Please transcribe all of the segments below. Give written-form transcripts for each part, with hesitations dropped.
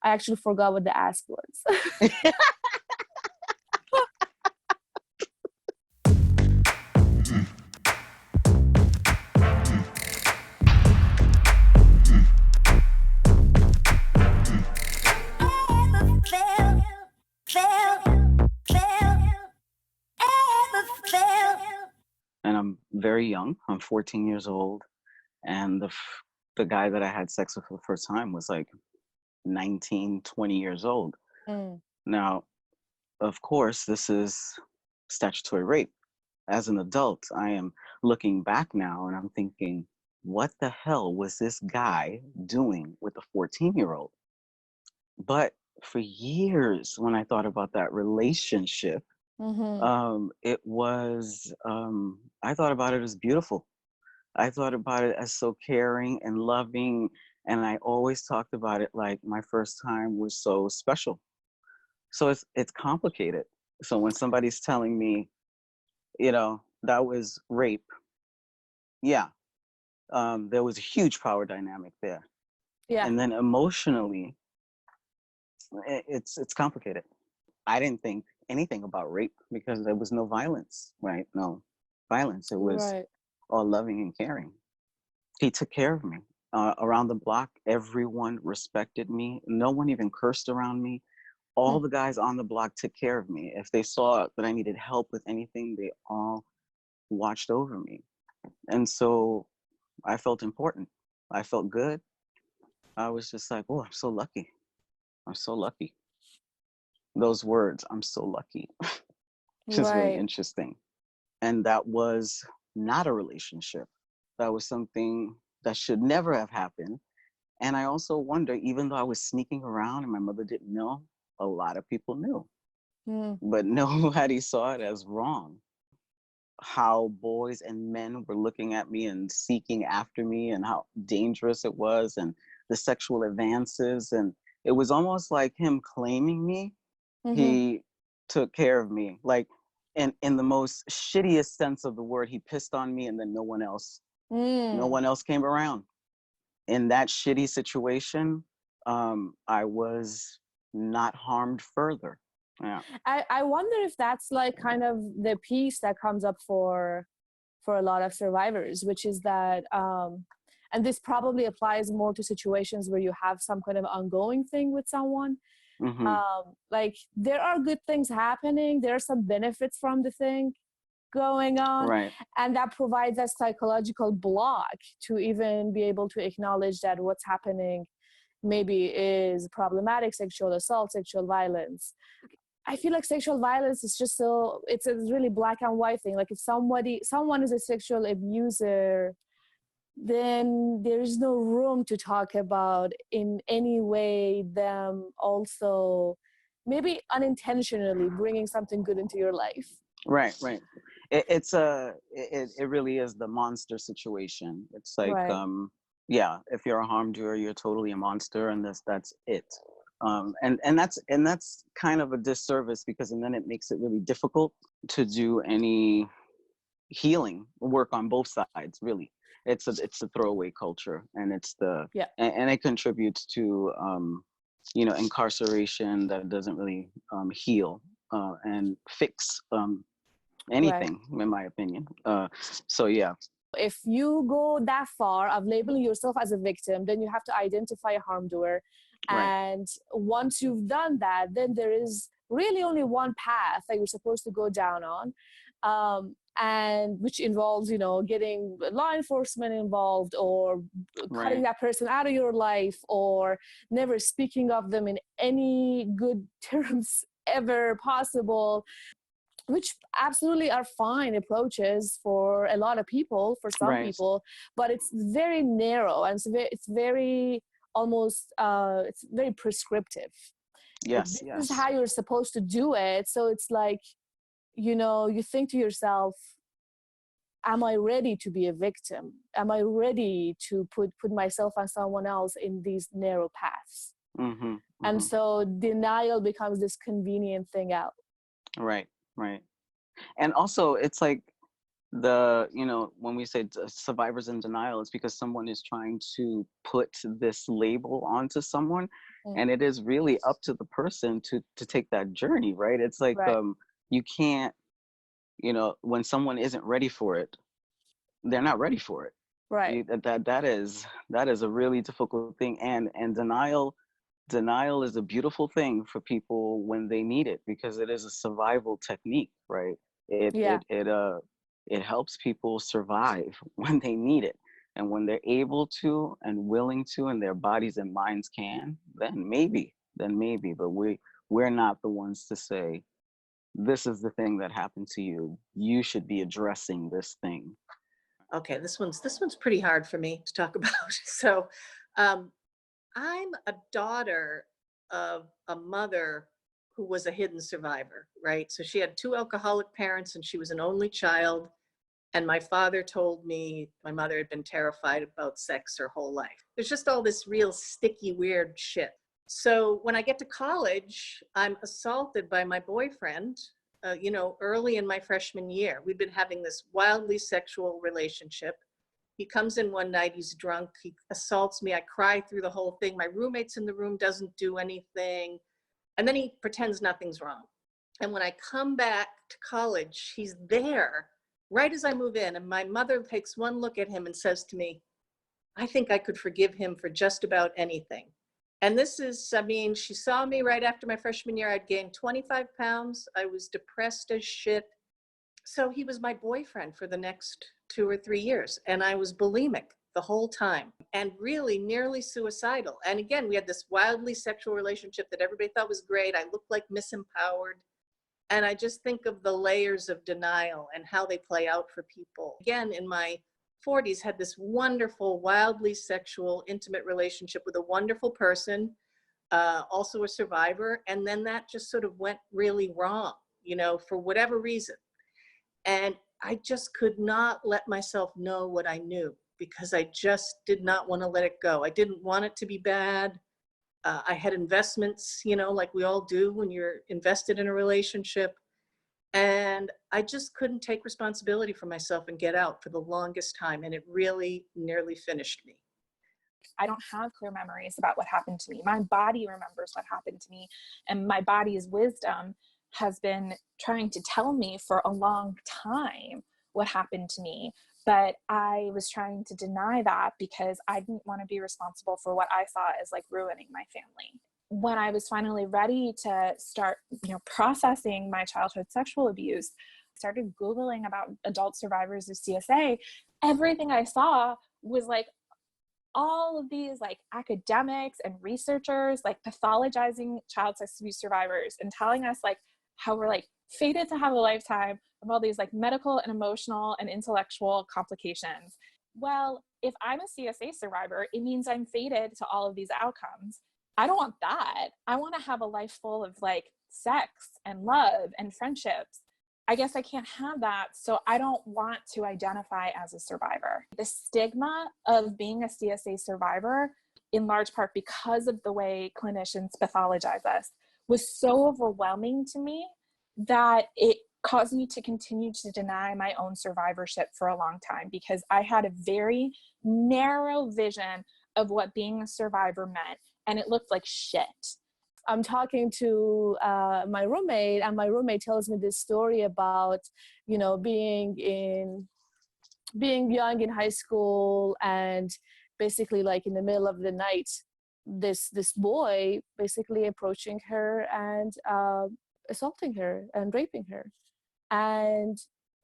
I actually forgot what the ask was. And I'm very young. I'm 14 years old. And the guy that I had sex with for the first time was like 19, 20 years old. Mm. Now, of course, this is statutory rape. As an adult, I am looking back now and I'm thinking, what the hell was this guy doing with a 14-year-old? But for years, when I thought about that relationship, Mm-hmm. it was, I thought about it as beautiful. I thought about it as so caring and loving. And I always talked about it like my first time was so special. So it's complicated. So when somebody's telling me, that was rape, yeah, there was a huge power dynamic there. Yeah. And then emotionally, it's complicated. I didn't think anything about rape because there was no violence, right? No violence. It was Right. all loving and caring. He took care of me. Around the block, everyone respected me. No one even cursed around me. All Hmm. the guys on the block took care of me. If they saw that I needed help with anything, they all watched over me. And so I felt important. I felt good. I was just like, oh, I'm so lucky. I'm so lucky. Those words, I'm so lucky, which is really Right. interesting. And that was not a relationship. That was something that should never have happened. And I also wonder, even though I was sneaking around and my mother didn't know, a lot of people knew, Mm. but nobody saw it as wrong. How boys and men were looking at me and seeking after me, and how dangerous it was, and the sexual advances. And it was almost like him claiming me. Mm-hmm. He took care of me. Like, in the most shittiest sense of the word, he pissed on me, and then no Mm. one else came around. In that shitty situation, I was not harmed further. Yeah. I wonder if that's like kind of the piece that comes up for a lot of survivors, which is that and this probably applies more to situations where you have some kind of ongoing thing with someone. Mm-hmm. Like there are good things happening, there are some benefits from the thing going on, Right. and that provides a psychological block to even be able to acknowledge that what's happening maybe is problematic, sexual assault, sexual violence. I feel like sexual violence is just so, it's a really black and white thing. Like if someone is a sexual abuser, then there is no room to talk about in any way them also maybe unintentionally bringing something good into your life. Right. Right. It really is the monster situation. It's like, Right. yeah, if you're a harm doer, you're totally a monster, and that's it. And that's kind of a disservice, because and then it makes it really difficult to do any healing work on both sides. Really, it's a throwaway culture, and Yeah. and it contributes to incarceration that doesn't really heal and fix Right. anything, in my opinion. So yeah. If you go that far of labeling yourself as a victim, then you have to identify a harm doer. Right. And once you've done that, then there is really only one path that you're supposed to go down on. And which involves, getting law enforcement involved, or cutting Right. that person out of your life, or never speaking of them in any good terms ever possible, which absolutely are fine approaches for a lot of people, for some Right. people, but it's very narrow, and it's very almost it's very prescriptive. Like Yes. this is Yes. how you're supposed to do it. So it's like, you think to yourself, am I ready to be a victim? Am I ready to put myself and someone else in these narrow paths? Mm-hmm. And Mm-hmm. so denial becomes this convenient thing out. Right. Right. And also, it's like, when we say survivors in denial, it's because someone is trying to put this label onto someone. Mm. And it is really up to the person to take that journey, right? It's like, Right. you can't, when someone isn't ready for it, they're not ready for it. Right. That is a really difficult thing, and denial is a beautiful thing for people when they need it, because it is a survival technique, right? it Yeah. it it uh it helps people survive when they need it, and when they're able to and willing to, and their bodies and minds can, then maybe, but we're not the ones to say, this is the thing that happened to you, you should be addressing this thing. Okay, this one's pretty hard for me to talk about. So, um, I'm a daughter of a mother who was a hidden survivor, right? So she had two alcoholic parents and she was an only child. And my father told me my mother had been terrified about sex her whole life. There's just all this real sticky, weird shit. So when I get to college, I'm assaulted by my boyfriend, early in my freshman year. We've been having this wildly sexual relationship. He comes in one night, he's drunk, he assaults me. I cry through the whole thing. My roommate's in the room, doesn't do anything. And then he pretends nothing's wrong. And when I come back to college, he's there right as I move in. And my mother takes one look at him and says to me, I think I could forgive him for just about anything. And this is, I mean, she saw me right after my freshman year. I'd gained 25 pounds. I was depressed as shit. So he was my boyfriend for the next 2 or 3 years. And I was bulimic the whole time and really nearly suicidal. And again, we had this wildly sexual relationship that everybody thought was great. I looked like misempowered. And I just think of the layers of denial and how they play out for people. Again, in my 40s, had this wonderful, wildly sexual, intimate relationship with a wonderful person, also a survivor. And then that just sort of went really wrong, for whatever reason. And I just could not let myself know what I knew because I just did not want to let it go. I didn't want it to be bad. I had investments, like we all do when you're invested in a relationship. And I just couldn't take responsibility for myself and get out for the longest time. And it really nearly finished me. I don't have clear memories about what happened to me. My body remembers what happened to me, and my body's wisdom has been trying to tell me for a long time what happened to me. But I was trying to deny that because I didn't want to be responsible for what I saw as like ruining my family. When I was finally ready to start, processing my childhood sexual abuse, I started Googling about adult survivors of CSA. Everything I saw was like all of these like academics and researchers like pathologizing child sex abuse survivors and telling us like how we're like fated to have a lifetime of all these like medical and emotional and intellectual complications. Well, if I'm a CSA survivor, it means I'm fated to all of these outcomes. I don't want that. I want to have a life full of like sex and love and friendships. I guess I can't have that, so I don't want to identify as a survivor. The stigma of being a CSA survivor, in large part because of the way clinicians pathologize us, was so overwhelming to me that it caused me to continue to deny my own survivorship for a long time because I had a very narrow vision of what being a survivor meant, and it looked like shit. I'm talking to my roommate, and my roommate tells me this story about, being young in high school, and basically like in the middle of the night, this boy basically approaching her and assaulting her and raping her, and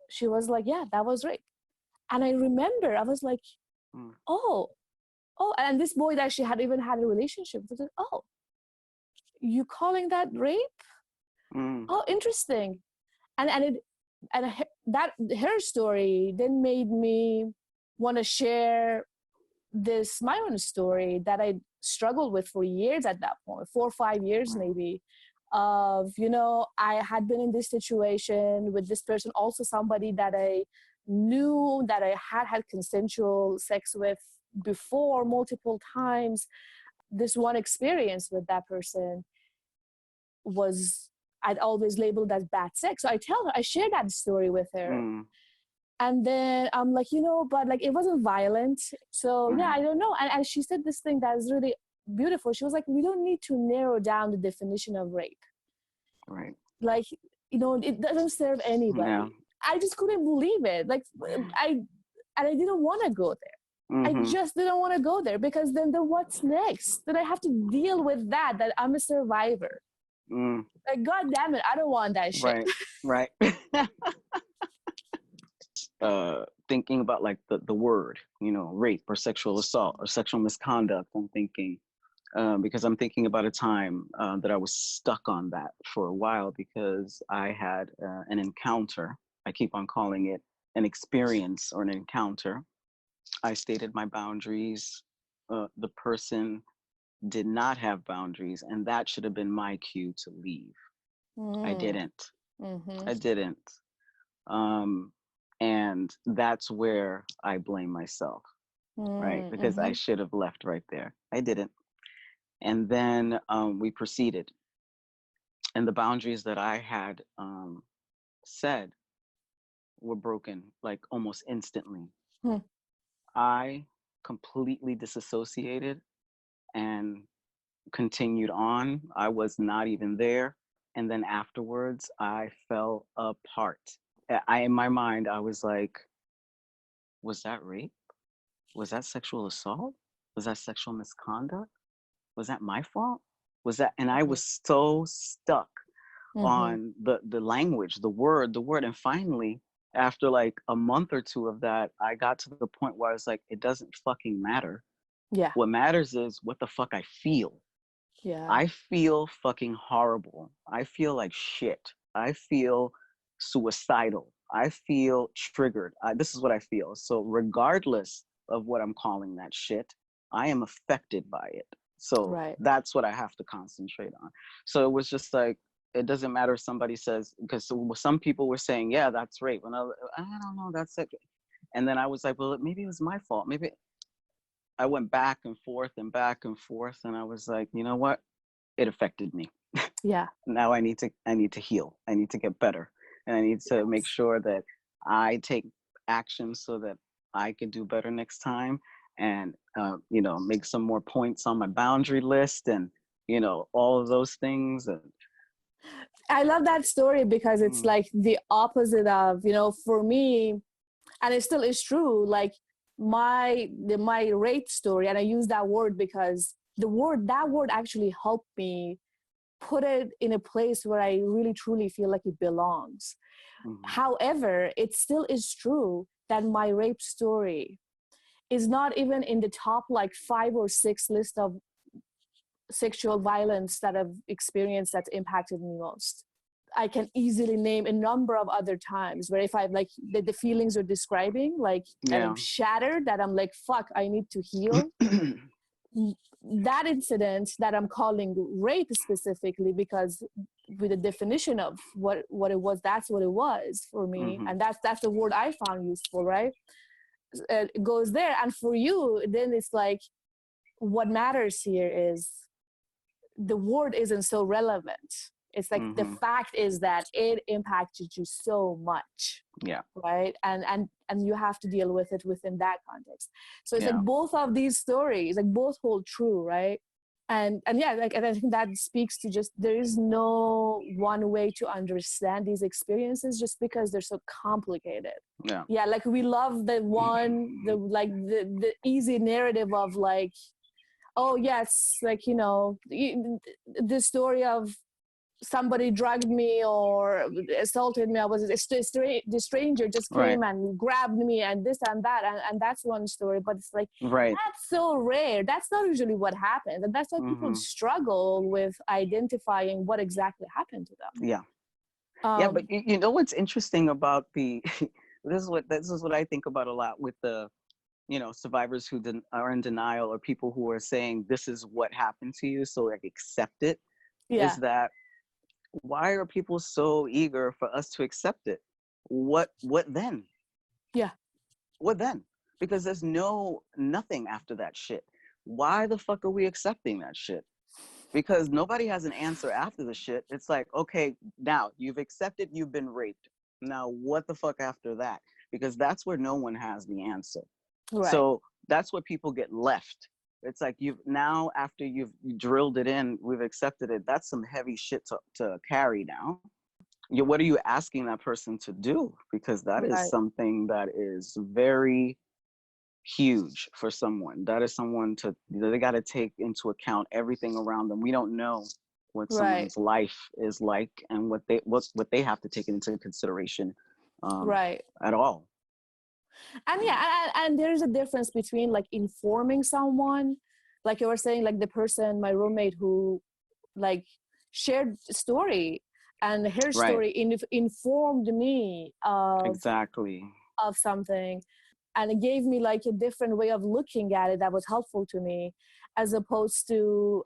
she was like, "Yeah, that was rape." And I remember I was like, "Oh, and this boy that she had even had a relationship with, like, oh, you calling that rape? Oh, interesting." And that her story then made me want to share my own story that I struggled with for years at that point, 4 or 5 years maybe, of, I had been in this situation with this person, also somebody that I knew, that I had consensual sex with before multiple times. This one experience with that person was, I'd always labeled as bad sex. So I share that story with her. And then I'm like, but like it wasn't violent. So yeah, I don't know. And she said this thing that is really beautiful. She was like, we don't need to narrow down the definition of rape. Right. Like, you know, it doesn't serve anybody. Yeah. I just couldn't believe it. Like, I didn't want to go there. I just didn't want to go there, because then what's next? Then I have to deal with that I'm a survivor. Like, God damn it, I don't want that shit. Right. Thinking about like the word, you know, rape or sexual assault or sexual misconduct, I'm thinking, because I'm thinking about a time that I was stuck on that for a while, because I had an encounter. I keep on calling it an experience or an encounter. I stated my boundaries. The person did not have boundaries, and that should have been my cue to leave. I didn't. I didn't. And that's where I blame myself, right? Because I should have left right there. I didn't. And then we proceeded. And the boundaries that I had said were broken like almost instantly. I completely disassociated and continued on. I was not even there. And then afterwards, I fell apart. In my mind, I was like, was that rape? Was that sexual assault? Was that sexual misconduct? Was that my fault? Was that? And I was so stuck on the language, the word. And finally, after like a month or two of that, I got to the point where I was like, it doesn't fucking matter. Yeah. What matters is what the fuck I feel. Yeah. I feel fucking horrible. I feel like shit. I feel suicidal. I feel triggered. This is what I feel. So regardless of what I'm calling that shit, I am affected by it. So that's what I have to concentrate on. So it was just like, it doesn't matter if somebody says, because some people were saying, yeah, that's rape. And I don't know, that's it. And then I was like, well, maybe it was my fault. Maybe I went back and forth. And I was like, you know what? It affected me. Yeah. Now I need to heal. I need to get better. And I need to make sure that I take action so that I can do better next time. And, you know, make some more points on my boundary list and, you know, all of those things. And I love that story because it's like the opposite of, you know, for me, and it still is true, like my rape story, and I use that word because that word actually helped me put it in a place where I really truly feel like it belongs. However, it still is true that my rape story is not even in the top like 5 or 6 list of sexual violence that I've experienced that's impacted me most. I can easily name a number of other times where if I've like the feelings you're describing, like and I'm shattered, that I'm like, fuck, I need to heal. That incident that I'm calling rape specifically, because with the definition of what it was, that's what it was for me. And that's the word I found useful, right? It goes there. And for you, then it's like, what matters here is the word isn't so relevant. It's like the fact is that it impacted you so much. Yeah. Right. And you have to deal with it within that context. So it's like both of these stories, like both hold true, right? And yeah, like, and I think that speaks to just there is no one way to understand these experiences just because they're so complicated. Yeah, like we love the easy narrative of like, oh yes, like, you know, the story of somebody drugged me or assaulted me. I was the stranger just came and grabbed me and this and that, and that's one story. But it's like that's so rare. That's not usually what happens, and that's why people struggle with identifying what exactly happened to them. Yeah, but you know what's interesting about the this is what I think about a lot with the, you know, survivors who are in denial, or people who are saying this is what happened to you, so like accept it. Is that why are people so eager for us to accept it? What then? Yeah. What then? Because there's nothing after that shit. Why the fuck are we accepting that shit? Because nobody has an answer after the shit. It's like, okay, now you've accepted you've been raped. Now what the fuck after that? Because that's where no one has the answer. So that's where people get left. It's like you've now, after you've drilled it in, we've accepted it. That's some heavy shit to carry now. What are you asking that person to do? Because that is Right. something that is very huge for someone. That is someone they got to take into account everything around them. We don't know what Right. someone's life is like and what they have to take into consideration Right. at all. And yeah, and there's a difference between like informing someone, like you were saying, like the person, my roommate, who like shared story, and her Right. story informed me Exactly. of something, and it gave me like a different way of looking at it that was helpful to me, as opposed to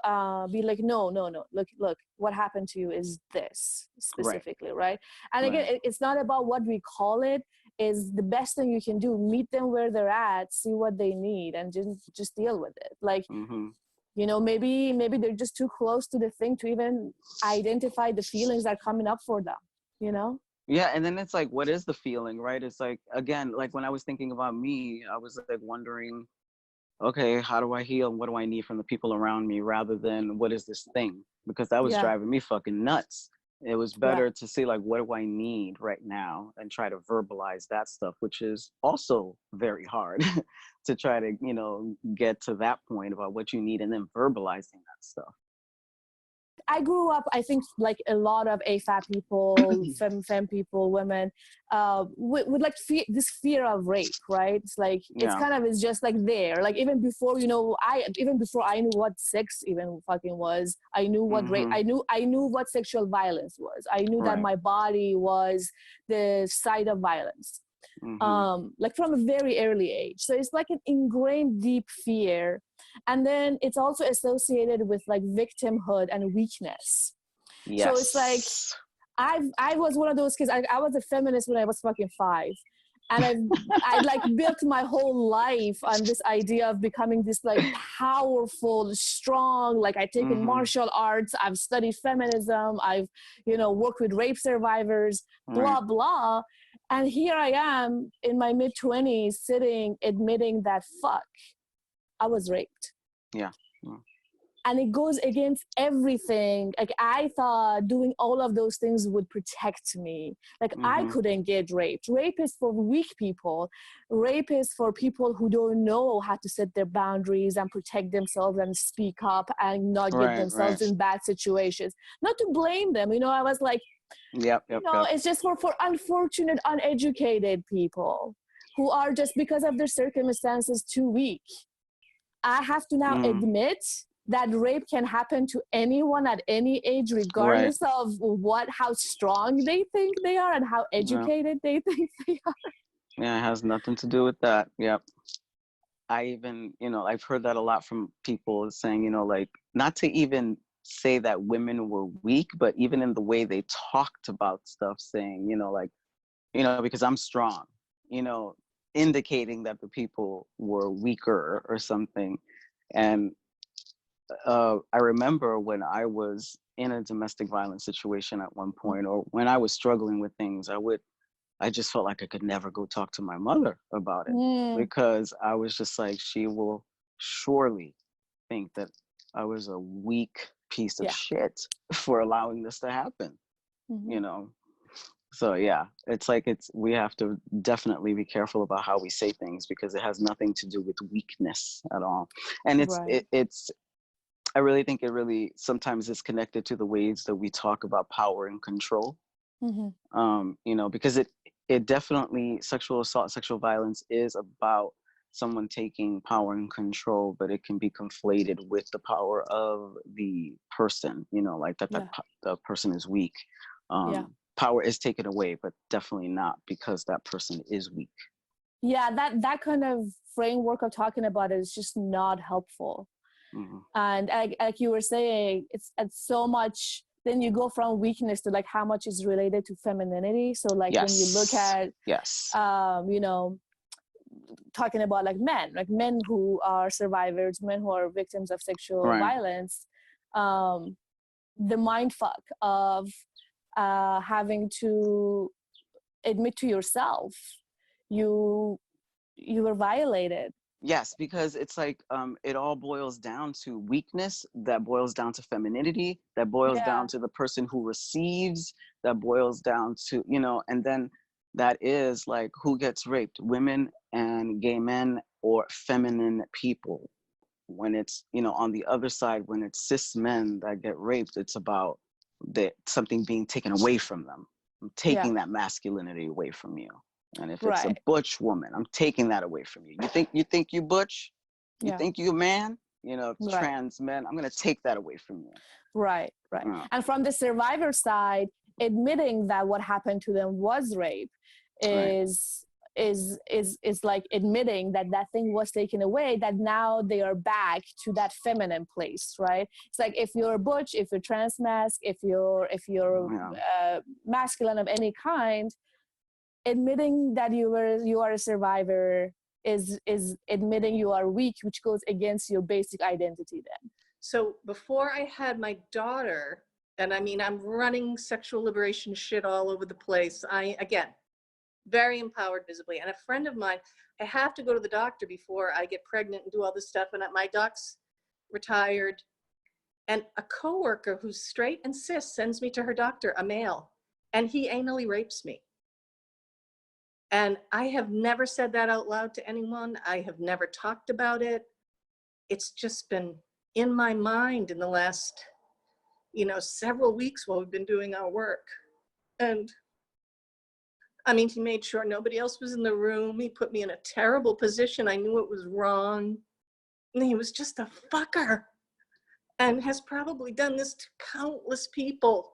be like, no, look, what happened to you is this Right. specifically, right? And Right. again, it's not about what we call it. Is the best thing you can do, meet them where they're at, see what they need, and just deal with it. Like, you know, maybe they're just too close to the thing to even identify the feelings that are coming up for them, you know? Yeah, and then it's like, what is the feeling, right? It's like, again, like when I was thinking about me, I was like wondering, okay, how do I heal? What do I need from the people around me, rather than what is this thing? Because that was Yeah. driving me fucking nuts. It was Yeah. better to see like, what do I need right now, and try to verbalize that stuff, which is also very hard to try to, get to that point about what you need and then verbalizing that stuff. I grew up, I think, like a lot of AFAB people, femme people, women, with like this fear of rape, right? It's like, it's Yeah. kind of, it's just like there. Like even before, even before I knew what sex even fucking was, I knew what rape, I knew what sexual violence was. I knew that Right. my body was the site of violence. Like from a very early age. So it's like an ingrained deep fear. And then it's also associated with like victimhood and weakness. Yes. So it's like, I was one of those kids. I was a feminist when I was fucking 5. And I like built my whole life on this idea of becoming this like powerful, strong, like I've taken martial arts, I've studied feminism, I've, worked with rape survivors, blah, blah. And here I am in my mid-20s sitting, admitting that fuck, I was raped. Yeah. And it goes against everything. Like I thought doing all of those things would protect me. Like I couldn't get raped. Rape is for weak people. Rape is for people who don't know how to set their boundaries and protect themselves and speak up and not get themselves in bad situations. Not to blame them. I was like, it's just for unfortunate, uneducated people who are just because of their circumstances too weak. I have to now admit that rape can happen to anyone at any age, regardless of how strong they think they are and how educated they think they are. Yeah, it has nothing to do with that. Yep. I even, I've heard that a lot from people saying, like, not to even say that women were weak, but even in the way they talked about stuff, saying, like, because I'm strong, indicating that the people were weaker or something. And I remember when I was in a domestic violence situation at one point, or when I was struggling with things, I just felt like I could never go talk to my mother about it, because I was just like, she will surely think that I was a weak piece of shit for allowing this to happen, So yeah, it's like we have to definitely be careful about how we say things, because it has nothing to do with weakness at all. And it's I really think it really sometimes is connected to the ways that we talk about power and control. Because it definitely, sexual assault, sexual violence is about someone taking power and control, but it can be conflated with the power of the person, like that the person is weak. Power is taken away, but definitely not because that person is weak. Yeah, that kind of framework of talking about it is just not helpful. And like you were saying, it's so much. Then you go from weakness to like how much is related to femininity. So like when you look at talking about like men who are survivors, men who are victims of sexual violence, the mindfuck of having to admit to yourself you were violated, Yes, because it's like it all boils down to weakness, that boils down to femininity, that boils Yeah, down to the person who receives, that boils down to, and then that is like who gets raped, women and gay men or feminine people. When it's, on the other side, when it's cis men that get raped, it's about something being taken away from them. I'm yeah, taking that masculinity away from you. And if it's a right, butch woman, I'm taking that away from you. You think you butch? You yeah, think you a man? If it's right. trans men, I'm gonna take that away from you. Right, right. Uh, And from the survivor side, admitting that what happened to them was rape right. is like admitting that that thing was taken away, that now they are back to that feminine place, right? It's like if you're butch, if you're trans mask, if you're Yeah. masculine of any kind, admitting that you are a survivor is admitting you are weak, which goes against your basic identity then. So before I had my daughter, and I mean, I'm running sexual liberation shit all over the place. Again, very empowered visibly. And a friend of mine, I have to go to the doctor before I get pregnant and do all this stuff. And my doc's retired. And a coworker who's straight and cis sends me to her doctor, a male, and he anally rapes me. And I have never said that out loud to anyone. I have never talked about it. It's just been in my mind in the last, several weeks while we've been doing our work. And I mean, he made sure nobody else was in the room. He put me in a terrible position. I knew it was wrong. And he was just a fucker and has probably done this to countless people.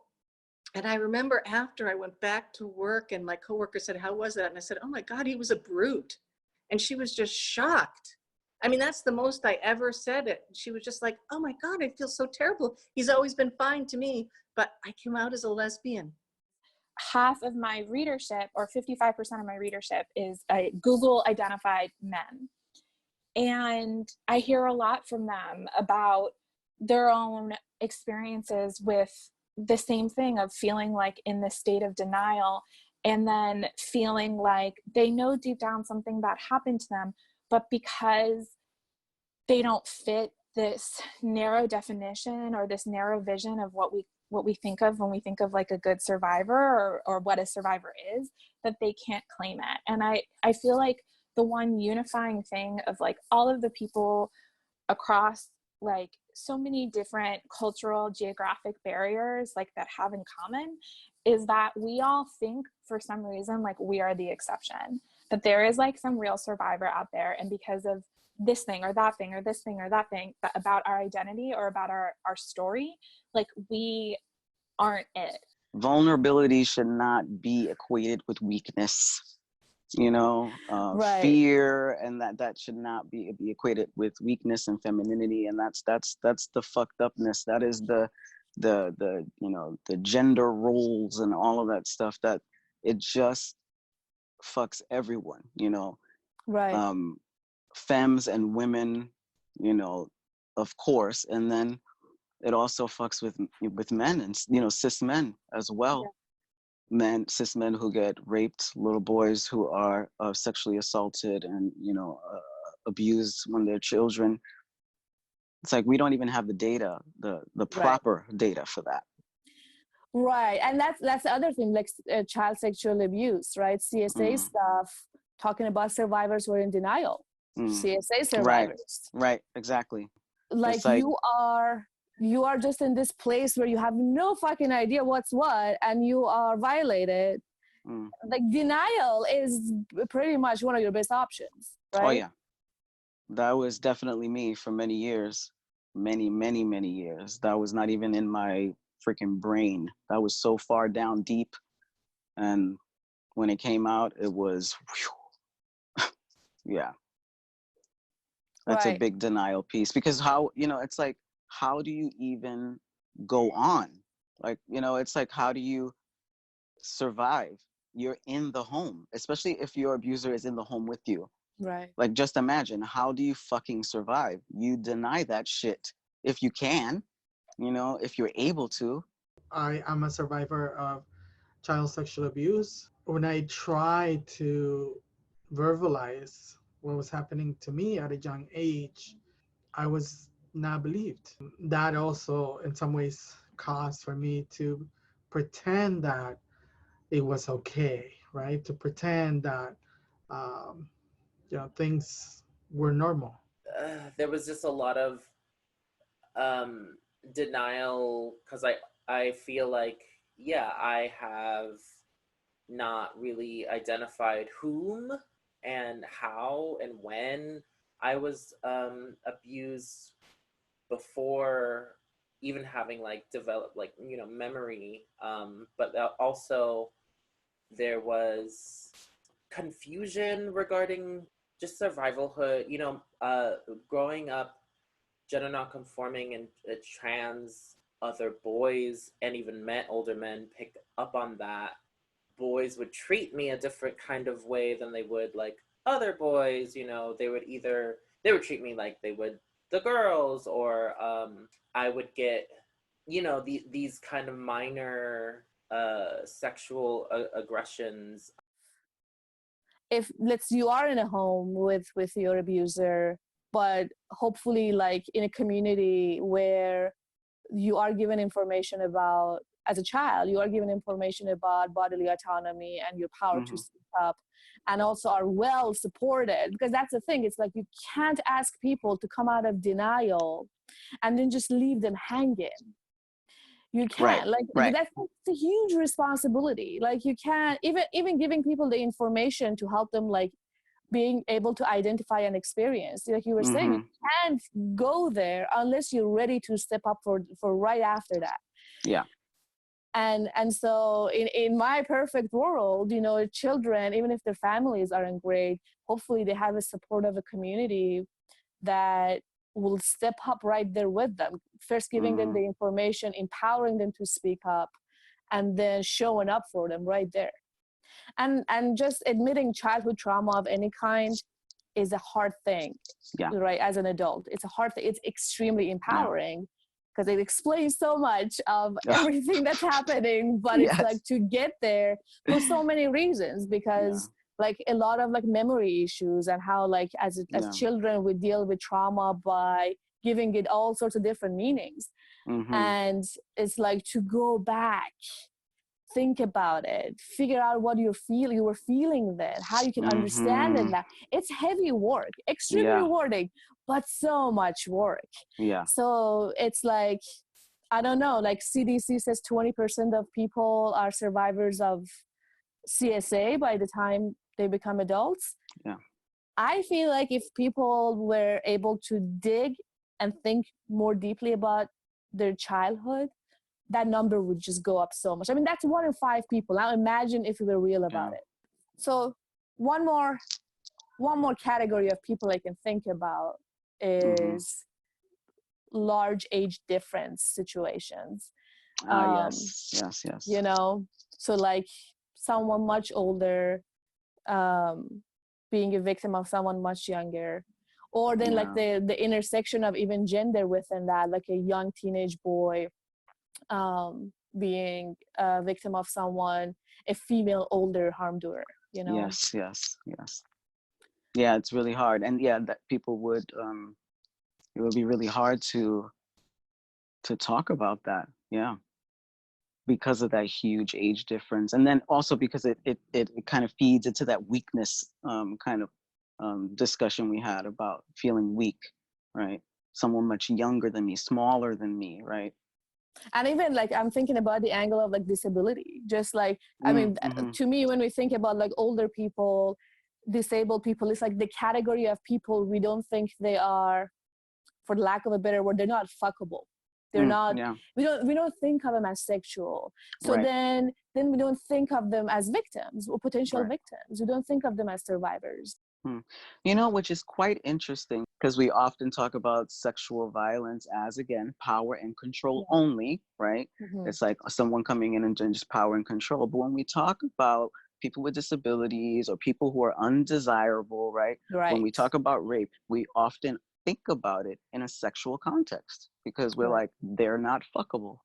And I remember after I went back to work and my coworker said, "How was that?" And I said, "Oh my God, he was a brute." And she was just shocked. I mean, that's the most I ever said it. She was just like, "Oh my God, I feel so terrible. He's always been fine to me, but I came out as a lesbian." Half of my readership, or 55% of my readership, is Google identified men. And I hear a lot from them about their own experiences with the same thing of feeling like in this state of denial, and then feeling like they know deep down something bad happened to them, but because they don't fit this narrow definition or this narrow vision of what we think of when we think of like a good survivor, or what a survivor is, that they can't claim it. And I feel like the one unifying thing of like all of the people across like so many different cultural, geographic barriers like that have in common is that we all think for some reason like we are the exception, that there is like some real survivor out there, and because of this thing or that thing or this thing or that thing about our identity or about our story, like we aren't it. Vulnerability should not be equated with weakness. Right, Fear, and that should not be equated with weakness and femininity. And that's the fucked upness. That is the the gender roles and all of that stuff, that it just fucks everyone. right, Femmes and women, of course, and then it also fucks with men, and cis men as well. Cis men who get raped, little boys who are sexually assaulted and abused when they're children. It's like we don't even have the data, the right. proper data for that. Right, and that's the other thing, like child sexual abuse, right? CSA Mm, stuff talking about survivors who are in denial. mm. CSA Right, survivors, right, exactly. like It's like, you are just in this place where you have no fucking idea what's what, and you are violated. mm. Like denial is pretty much one of your best options, Oh right? yeah, that was definitely me for many years, many years. That was not even in my freaking brain. That was so far down deep, and when it came out, it was, whew, yeah. That's a Right, big denial piece, because how, it's like, how do you even go on? Like, it's like, how do you survive? You're in the home, especially if your abuser is in the home with you. right. Like, just imagine, how do you fucking survive? You deny that shit if you can, if you're able to. I am a survivor of child sexual abuse. When I try to verbalize what was happening to me at a young age, I was not believed. That also, in some ways, caused for me to pretend that it was okay, right? To pretend that, um, things were normal. There was just a lot of um, denial because I feel like, yeah, I have not really identified whom and how and when I was abused before even having like developed like memory, but also there was confusion regarding just survivalhood, growing up gender non-conforming and trans. Other boys and even older men picked up on that. Boys would treat me a different kind of way than they would like other boys. They would treat me like they would the girls, or I would get these kind of minor sexual aggressions. If you are in a home with your abuser, but hopefully like in a community where you are given information about, as a child, you are given information about bodily autonomy and your power to Mm-hmm. speak up, and also are well supported, because that's the thing, it's like you can't ask people to come out of denial and then just leave them hanging. You Right, can't, like, right. that's a huge responsibility. Like you can't even giving people the information to help them, like being able to identify an experience, like you were saying, Mm-hmm. you can't go there unless you're ready to step up for right after that. Yeah. And so in my perfect world, children, even if their families aren't great, hopefully they have a support of a community that will step up right there with them, first giving them Mm-hmm. the information, empowering them to speak up, and then showing up for them right there. And just admitting childhood trauma of any kind is a hard thing. Yeah. Right, as an adult, it's a hard thing. It's extremely empowering because it explains so much of everything that's happening, but it's like Yes. to get there for so many reasons, because like a lot of like memory issues, and how like as children we deal with trauma by giving it all sorts of different meanings. Mm-hmm. And it's like to go back, think about it, figure out what you were feeling then, how you can understand it Mm-hmm. now. It's heavy work, extremely rewarding, but so much work. Yeah. So it's like, I don't know, like CDC says 20% of people are survivors of CSA by the time they become adults. Yeah. I feel like if people were able to dig and think more deeply about their childhood, that number would just go up so much. I mean, that's 1 in 5 people. Now imagine if we were real about it. So one more category of people I can think about is large age difference situations. Yes. So like someone much older being a victim of someone much younger, or then like the intersection of even gender within that, like a young teenage boy being a victim of someone, a female older harm doer. Yes. Yeah, it's really hard, and that people would it would be really hard to talk about that. Yeah, because of that huge age difference, and then also because it kind of feeds into that weakness kind of discussion we had about feeling weak, right? Someone much younger than me, smaller than me, right? And even like I'm thinking about the angle of like disability, just like I mean, to me, when we think about like older people, disabled people, it's like the category of people we don't think they are, for lack of a better word, they're not fuckable. They're not. We don't think of them as sexual. So then we don't think of them as victims or potential victims. We don't think of them as survivors. Which is quite interesting, because we often talk about sexual violence as, again, power and control only, right? It's like someone coming in and just power and control. But when we talk about people with disabilities or people who are undesirable, right? When we talk about rape, we often think about it in a sexual context, because we're like, they're not fuckable.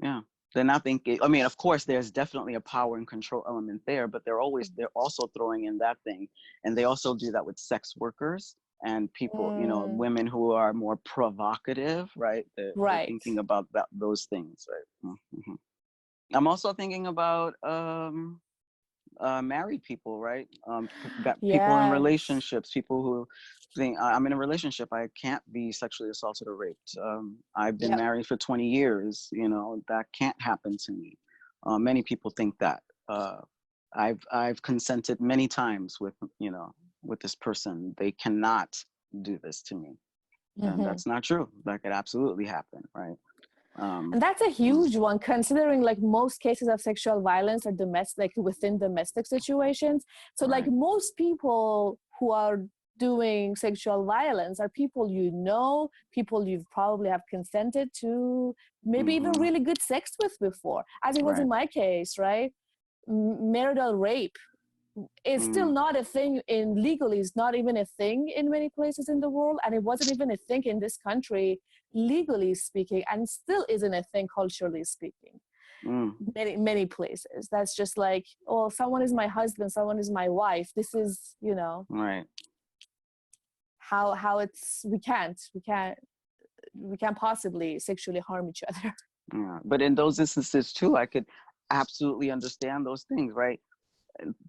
Yeah. They're not thinking, I mean, of course, there's definitely a power and control element there, but they're also throwing in that thing. And they also do that with sex workers and people, you know, Mm, women who are more provocative, right? They're right. thinking about those things, right? Mm-hmm. I'm also thinking about married people, right? Got people in Yes. relationships, people who think I'm in a relationship, I can't be sexually assaulted or raped. I've been Yep. married for 20 years, you know, that can't happen to me. Many people think that. I've consented many times with, you know, with this person. They cannot do this to me, and Hmm. that's not true. That could absolutely happen, right? And that's a mm, huge one, considering like most cases of sexual violence are domestic, like within domestic situations. So like right. most people who are doing sexual violence are people you know, people you've probably have consented to, maybe even Mm-hmm. really good sex with before, as it was in Right. my case, right? Marital rape is still Mm, not a thing in legally, it's not even a thing in many places in the world, and it wasn't even a thing in this country legally speaking, and still isn't a thing culturally speaking. mm, Many places that's just like, oh, someone is my husband, someone is my wife, this is, you know, right. how it's, we can't possibly sexually harm each other. Yeah. But in those instances too, I could absolutely understand those things, right?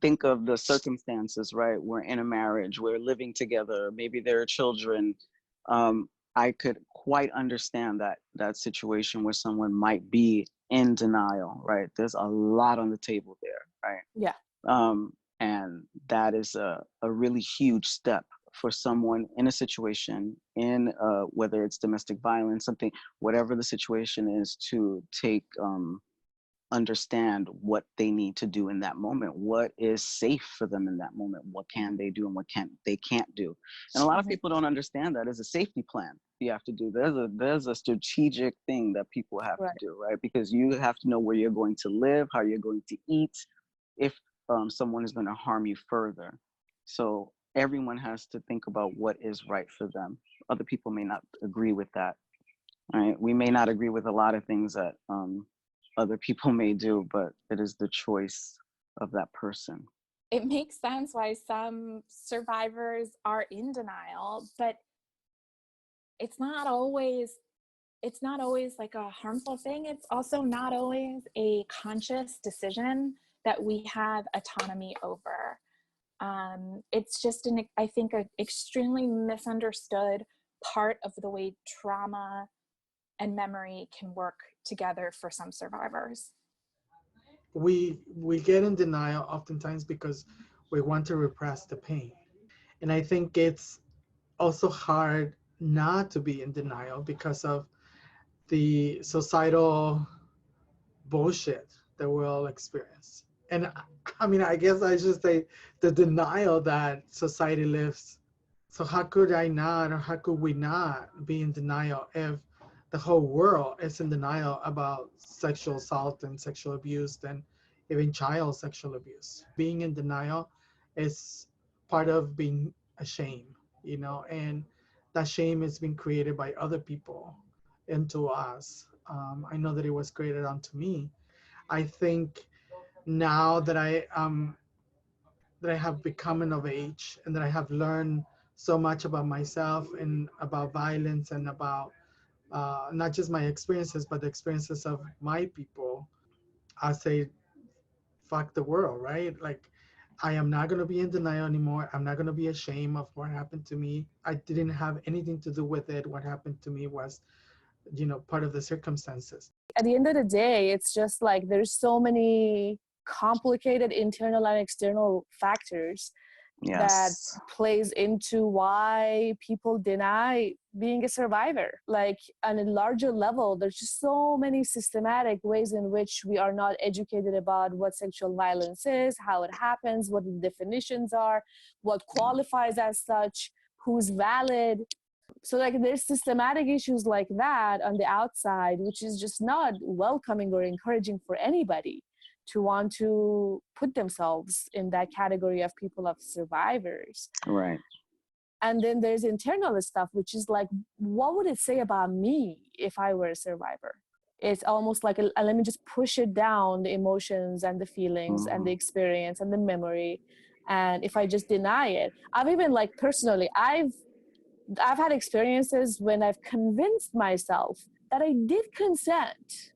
Think of the circumstances, right? We're in a marriage, we're living together, maybe there are children. I could quite understand that situation where someone might be in denial, right? There's a lot on the table there, right? Yeah. And that is a really huge step for someone in a situation, in whether it's domestic violence, something, whatever the situation is, to take understand what they need to do in that moment, what is safe for them in that moment, what can they do and what can't do. And a lot of Mhm. people don't understand that as a safety plan you have to do. There's a strategic thing that people have to Right. do, right? Because you have to know where you're going to live, how you're going to eat, if someone is going to harm you further. So everyone has to think about what is right for them. Other people may not agree with that, right? We may not agree with a lot of things that other people may do, but it is the choice of that person. It makes sense why some survivors are in denial, but it's not always like a harmful thing. It's also not always a conscious decision that we have autonomy over. It's just I think an extremely misunderstood part of the way trauma and memory can work together for some survivors. We get in denial oftentimes because we want to repress the pain. And I think it's also hard not to be in denial because of the societal bullshit that we all experience. And I mean, I guess I should say the denial that society lives. So how could I not, or how could we not be in denial if the whole world is in denial about sexual assault and sexual abuse and even child sexual abuse? Being in denial is part of being ashamed, you know, and that shame is being created by other people into us. I know that it was created onto me. I think now that I have become of age and that I have learned so much about myself and about violence and about not just my experiences, but the experiences of my people, I say, fuck the world, right? Like, I am not going to be in denial anymore. I'm not going to be ashamed of what happened to me. I didn't have anything to do with it. What happened to me was, you know, part of the circumstances. At the end of the day, it's just like there's so many complicated internal and external factors that Yes. plays into why people deny being a survivor. Like on a larger level, there's just so many systematic ways in which we are not educated about what sexual violence is, how it happens, what the definitions are, what qualifies as such, who's valid. So like there's systematic issues like that on the outside, which is just not welcoming or encouraging for anybody to want to put themselves in that category of people of survivors. Right. And then there's internal stuff, which is like, what would it say about me if I were a survivor? It's almost like let me just push it down, the emotions and the feelings and the experience and the memory. And if I just deny it, I've even like personally, I've had experiences when I've convinced myself that I did consent.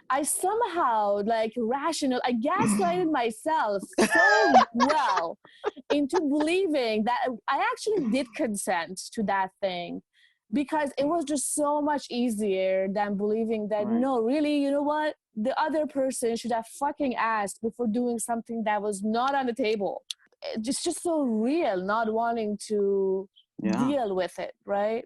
I somehow like I gaslighted myself so well into believing that I actually did consent to that thing, because it was just so much easier than believing that, no, really, you know what? The other person should have fucking asked before doing something that was not on the table. It's just so real, not wanting to deal with it, right?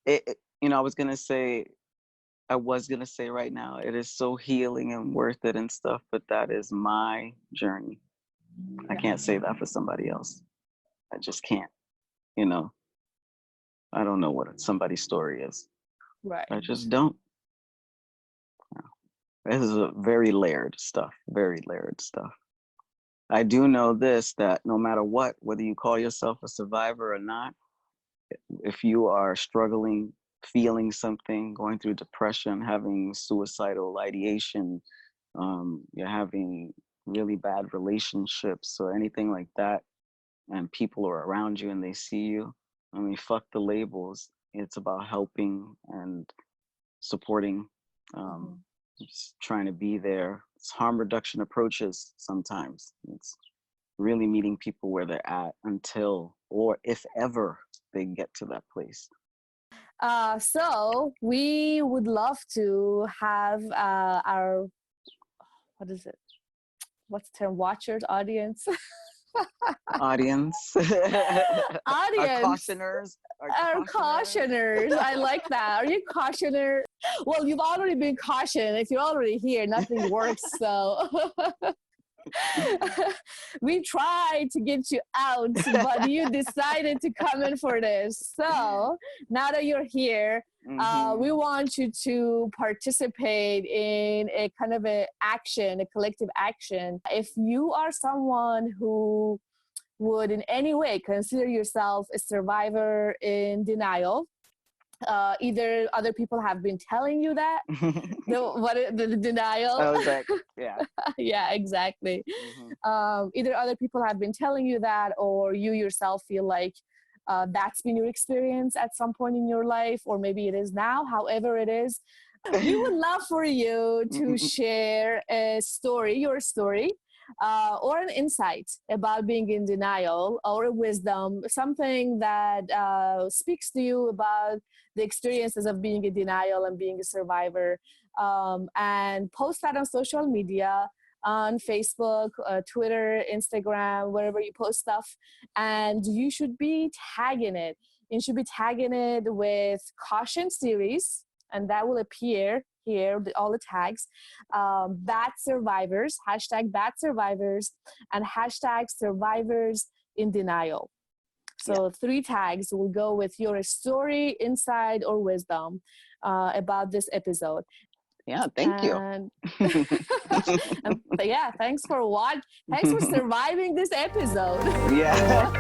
I was going to say right now, it is so healing and worth it and stuff, but that is my journey. I can't say that for somebody else. I just can't, I don't know what somebody's story is. Right. I just don't. This is a very layered stuff. I do know this, that no matter what, whether you call yourself a survivor or not, if you are struggling, feeling something, going through depression, having suicidal ideation, you're having really bad relationships or anything like that, and people are around you and they see you, I mean, fuck the labels. It's about helping and supporting, just trying to be there. It's harm reduction approaches sometimes. It's really meeting people where they're at until, or if ever, they get to that place. So we would love to have our, what is it? What's the term? Watchers, audience? Audience. Audience. Our cautioners. I like that. Are you cautioner? Well, you've already been cautioned. If you're already here, nothing works. So we tried to get you out, but you decided to come in for this. So now that you're here, we want you to participate in a kind of a collective action. If you are someone who would in any way consider yourself a survivor in denial, either other people have been telling you that, the denial. I was like, yeah. Yeah, exactly. Either other people have been telling you that, or you yourself feel like that's been your experience at some point in your life, or maybe it is now, however it is. We would love for you to share a story, your story, or an insight about being in denial, or a wisdom, something that speaks to you about the experiences of being in denial and being a survivor, and post that on social media, on Facebook, Twitter, Instagram, wherever you post stuff. And you should be tagging it. You should be tagging it with Caution Series, and that will appear here, all the tags. Bad Survivors, hashtag Bad Survivors, and hashtag Survivors in Denial. So 3 tags will go with your story, insight, or wisdom about this episode. Yeah, thank you. And yeah, thanks for surviving this episode. Yeah.